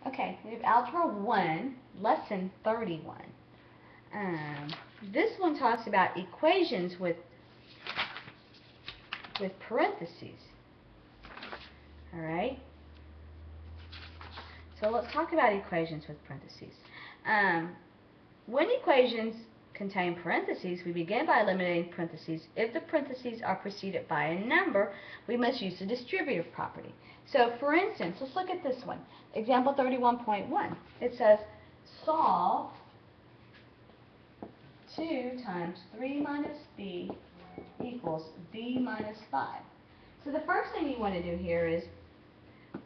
Okay, we have Algebra 1, Lesson 31. This one talks about equations with parentheses. Alright? So let's talk about equations with parentheses. When equations contain parentheses, we begin by eliminating parentheses. If the parentheses are preceded by a number, we must use the distributive property. So for instance, let's look at this one. Example 31.1. It says, solve 2 times 3 minus b equals b minus 5. So the first thing you want to do here is,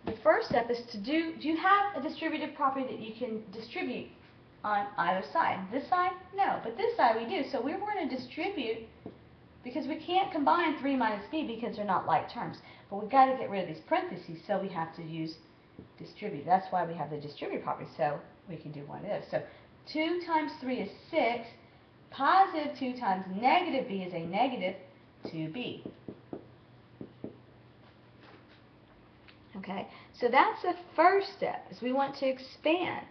the first step is to do you have a distributive property that you can distribute on either side? This side? No, but this side we do. So we're going to distribute, because we can't combine 3 minus b because they're not like terms. But we've got to get rid of these parentheses, so we have to use distribute. That's why we have the distributive property, so we can do one of those. So 2 times 3 is 6. Positive 2 times negative b is a negative 2b. Okay, so that's the first step, is we want to expand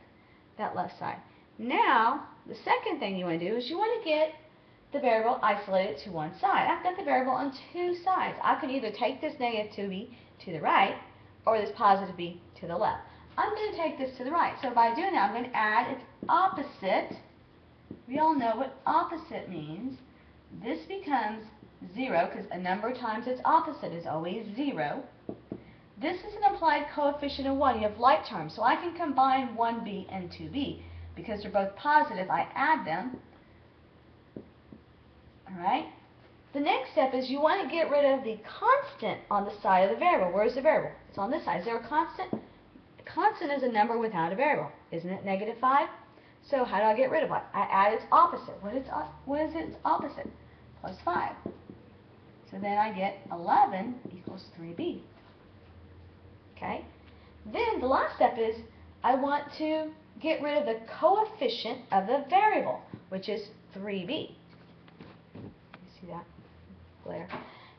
that left side. Now, the second thing you want to do is you want to get the variable isolated to one side. I've got the variable on two sides. I can either take this negative 2b to the right, or this positive b to the left. I'm going to take this to the right. So by doing that, I'm going to add its opposite. We all know what opposite means. This becomes 0, because a number times its opposite is always 0. This is an applied coefficient of 1. You have like terms, so I can combine 1b and 2b. Because they're both positive, I add them. Alright? The next step is you want to get rid of the constant on the side of the variable. Where's the variable? It's on this side. Is there a constant? A constant is a number without a variable. Isn't it negative 5? So how do I get rid of it? I add its opposite. What is its opposite? Plus 5. So then I get 11 equals 3b. Okay? Then the last step is I want to get rid of the coefficient of the variable, which is 3b. You see that glare?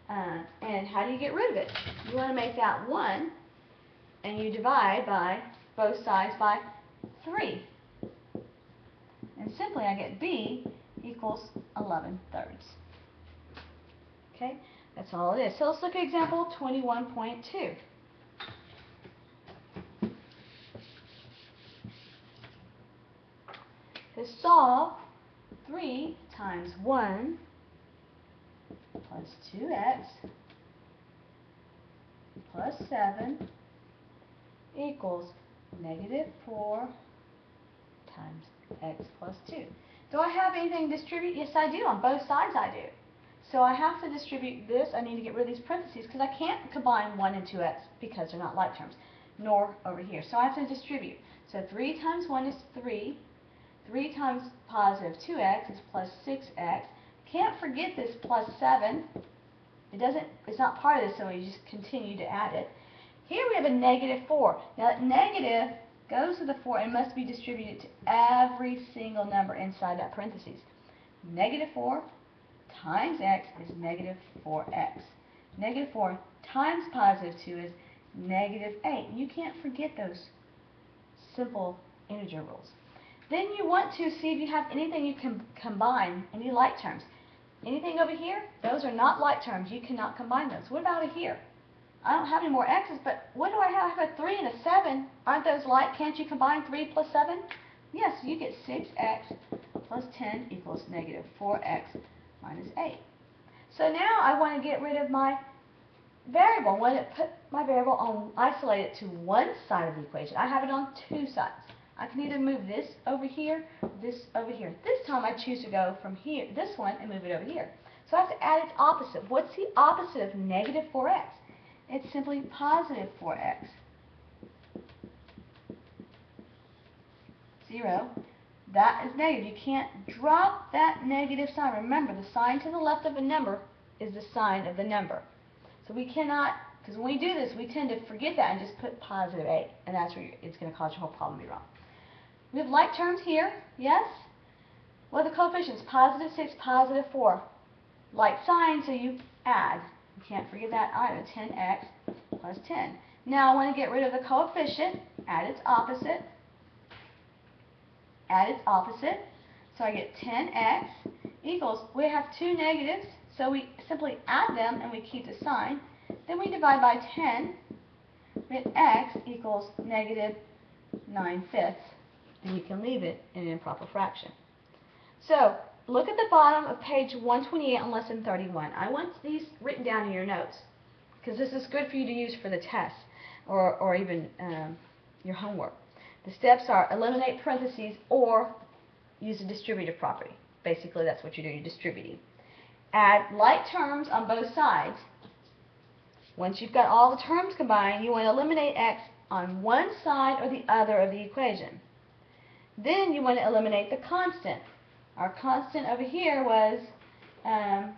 And how do you get rid of it? You want to make that 1, and you divide by both sides by 3. And simply I get b equals 11 thirds. Okay? That's all it is. So let's look at example 21.2. To solve 3 times 1 plus 2x plus 7 equals negative 4 times x plus 2. Do I have anything to distribute? Yes, I do. On both sides I do. So I have to distribute this. I need to get rid of these parentheses because I can't combine 1 and 2x because they're not like terms, nor over here. So I have to distribute. So 3 times 1 is 3. 3 times positive 2x is plus 6x. Can't forget this plus 7. It's not part of this, so we just continue to add it. Here we have a negative 4. Now that negative goes to the 4 and must be distributed to every single number inside that parentheses. Negative 4 times x is negative 4x. Negative 4 times positive 2 is negative 8. You can't forget those simple integer rules. Then you want to see if you have anything you can combine, any like terms. Anything over here, those are not like terms. You cannot combine those. What about over here? I don't have any more x's, but what do I have? I have a 3 and a 7. Aren't those like? Can't you combine 3 plus 7? Yes, you get 6x plus 10 equals negative 4x minus 8. So now I want to get rid of my variable. I want to put my variable on, isolate it to one side of the equation. I have it on two sides. I can either move this over here, this over here. This time I choose to go from here, this one, and move it over here. So I have to add its opposite. What's the opposite of negative 4x? It's simply positive 4x. 0. That is negative. You can't drop that negative sign. Remember, the sign to the left of a number is the sign of the number. So we cannot, because when we do this, we tend to forget that and just put positive 8. And that's where it's going to cause your whole problem to be wrong. We have like terms here, yes? What are the coefficients? Positive 6, positive 4. Like sign, so you add. You can't forget that either. 10x plus 10. Now I want to get rid of the coefficient, add its opposite, add its opposite. So I get 10x equals, we have two negatives, so we simply add them and we keep the sign. Then we divide by 10, we get x equals negative 9/5. And you can leave it in an improper fraction. So look at the bottom of page 128 on lesson 31. I want these written down in your notes because this is good for you to use for the test or even your homework. The steps are eliminate parentheses or use a distributive property. Basically, that's what you're doing, you're distributing. Add like terms on both sides. Once you've got all the terms combined, you want to eliminate x on one side or the other of the equation. Then you want to eliminate the constant. Our constant over here was 10.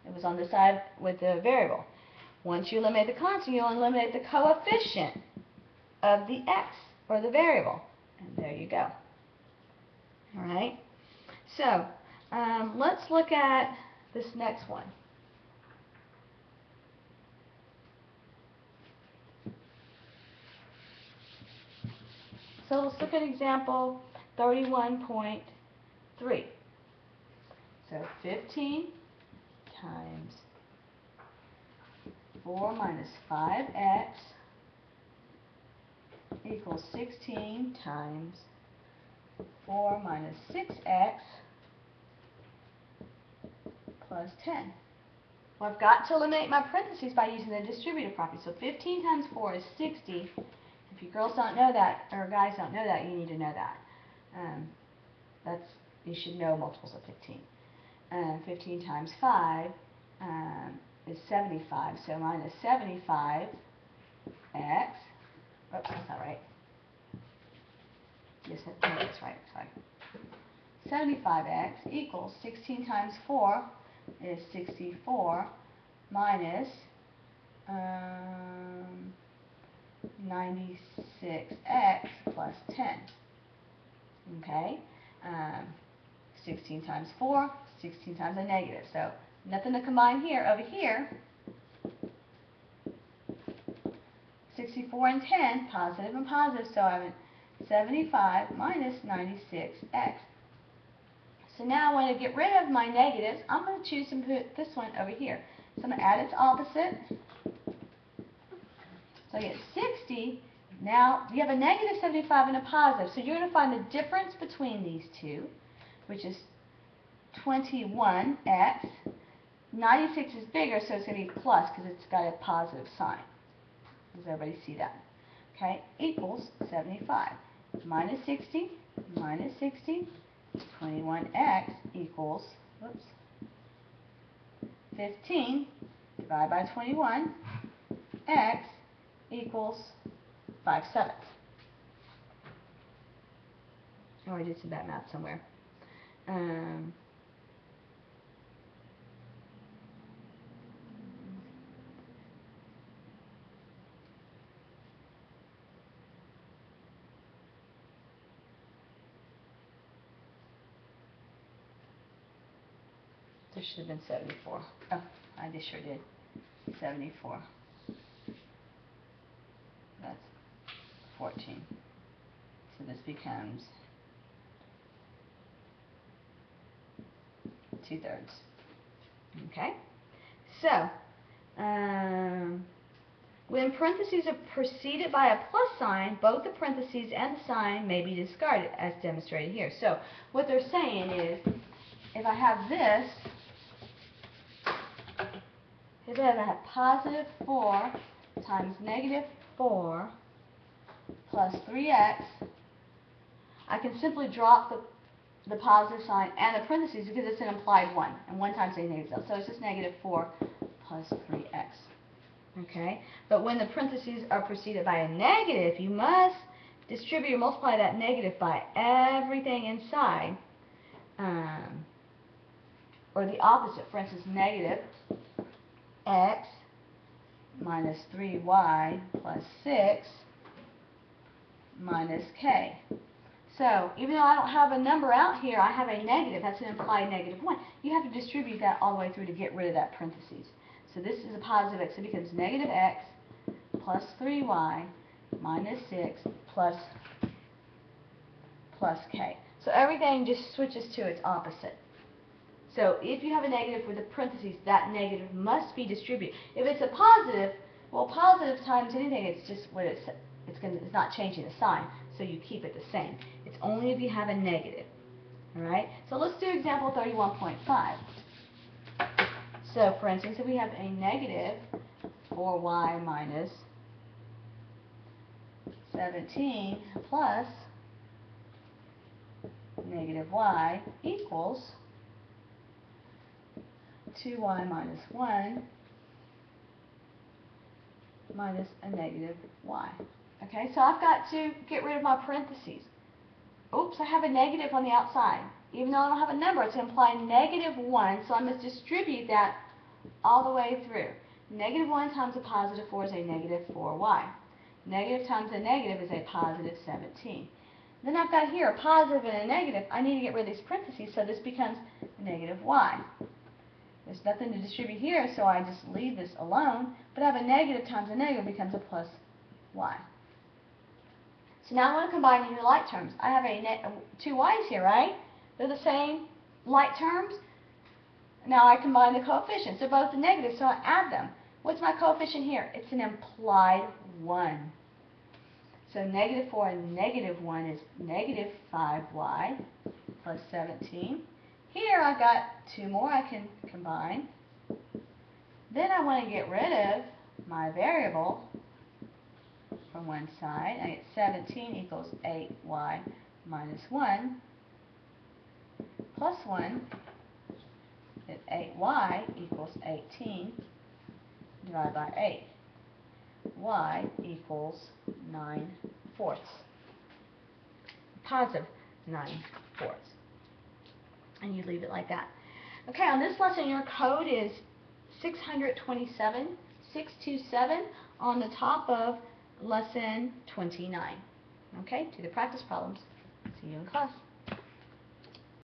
It was on the side with the variable. Once you eliminate the constant, you'll eliminate the coefficient of the x, or the variable. And there you go. Alright? So, let's look at this next one. So let's look at example 31.3. So 15 times 4 minus 5x equals 16 times 4 minus 6x plus 10. Well, I've got to eliminate my parentheses by using the distributive property. So 15 times 4 is 60. If you girls don't know that, or guys don't know that, you need to know that. You should know multiples of 15. 15 times 5 is 75. So minus 75x. Oops, that's not right. Yes, that's right. Sorry. 75x equals 16 times 4 is 64 minus 96x plus 10. Okay? 16 times 4, 16 times a negative. So nothing to combine here. Over here, 64 and 10, positive and positive. So I'm 75 minus 96x. So now I want to get rid of my negatives. I'm going to choose and put this one over here. So I'm going to add its opposite. So I get 60. Now you have a negative 75 and a positive. So you're going to find the difference between these two, which is 21x. 96 is bigger, so it's going to be plus because it's got a positive sign. Does everybody see that? Okay, equals 75. Minus 60, 21x equals, 15 divided by 21, x equals 5/7. Oh, I did some bad math somewhere. This should have been 74. Oh, I just sure did. 74. That's 14. So this becomes 2/3. Okay? So, when parentheses are preceded by a plus sign, both the parentheses and the sign may be discarded, as demonstrated here. So, what they're saying is, if I have this, if I have positive 4 times negative 4 plus 3x, I can simply drop the positive sign and the parentheses because it's an implied 1. And 1 times a negative. So it's just negative 4 plus 3x. Okay? But when the parentheses are preceded by a negative, you must distribute or multiply that negative by everything inside. Or the opposite. For instance, negative x minus 3y plus 6 minus k. So, even though I don't have a number out here, I have a negative. That's an implied negative 1. You have to distribute that all the way through to get rid of that parentheses. So this is a positive x. So it becomes negative x plus 3y minus 6 plus k. So everything just switches to its opposite. So if you have a negative with the parentheses, that negative must be distributed. If it's a positive, well, positive times anything, it's just what it's not changing the sign, so you keep it the same. It's only if you have a negative. All right? So let's do example 31.5. So for instance, if we have a negative 4y minus 17 plus negative y equals 2y minus 1 minus a negative y. Okay, so I've got to get rid of my parentheses. Oops, I have a negative on the outside. Even though I don't have a number, it's implying negative 1, so I must distribute that all the way through. Negative 1 times a positive 4 is a negative 4y. Negative times a negative is a positive 17. Then I've got here a positive and a negative. I need to get rid of these parentheses, so this becomes negative y. There's nothing to distribute here, so I just leave this alone. But I have a negative times a negative becomes a plus y. So now I want to combine these like terms. I have two y's here, right? They're the same like terms. Now I combine the coefficients. They're both negative, so I add them. What's my coefficient here? It's an implied 1. So negative 4 and negative 1 is negative 5y plus 17. Here I've got two more I can combine. Then I want to get rid of my variable from one side. I get 17 equals 8y minus 1 plus 1 is 8y equals 18 divided by 8. Y equals 9/4. Positive 9/4. And you leave it like that. Okay, on this lesson your code is 627 on the top of lesson 29. Okay, do the practice problems. See you in class.